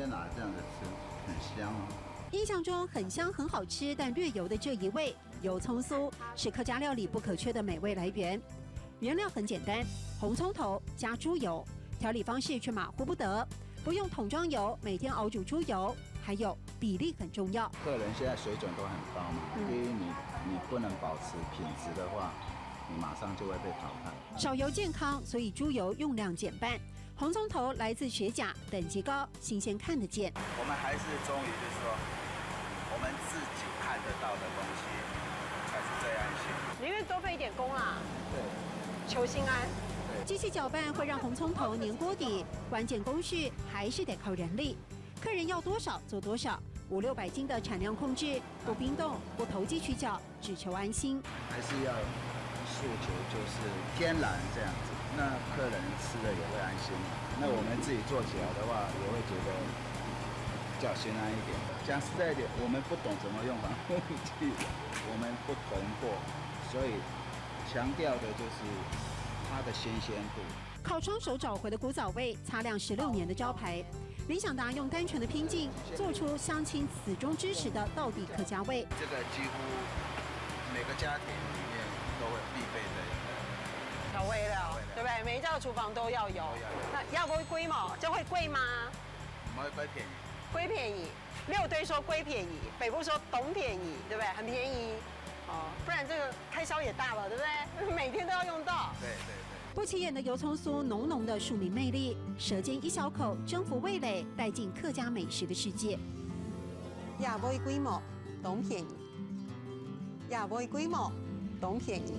鲜拿这样子吃，很香哦。印象中很香很好吃，但略油的这一味油葱酥是客家料理不可缺的美味来源。原料很简单，红葱头加猪油，调理方式却马虎不得，不用桶装油，每天熬煮猪油，还有比例很重要。客人现在水准都很高嘛，第一你不能保持品质的话，你马上就会被淘汰。少油健康，所以猪油用量减半。红葱头来自雪甲，等级高，新鲜看得见。我们还是忠于就是说，我们自己看得到的东西才是最安心。宁愿多费一点工啦，对，求心安。机器搅拌会让红葱头粘锅底，关键工序还是得靠人力。客人要多少做多少，500-600斤的产量控制，不冰冻，不投机取巧，只求安心。还是要诉求就是天然这样子，那客人吃了也会安心。那我们自己做起来的话，也会觉得比较心安一点。讲实在一点，我们不懂怎么用防腐剂，我们不囤货，所以强调的就是它的新鲜度。靠双手找回的古早味，擦亮16年的招牌。林想达用单纯的拼劲，做出乡亲死忠支持的道地客家味。这个几乎每个家庭里面都会必备的调味料，对不对？每一家的厨房都要有。那要不会贵吗？这会贵吗？我们会贵便宜。贵便宜，六堆说贵便宜，北部说懂便宜，对不对？很便宜哦，不然这个开销也大了，对不对？每天都要用到。对。不起眼的油葱酥，浓浓的庶民魅力，舌尖一小口，征服味蕾，带进客家美食的世界。也不会贵吗？懂便宜。也不会贵吗？懂便宜。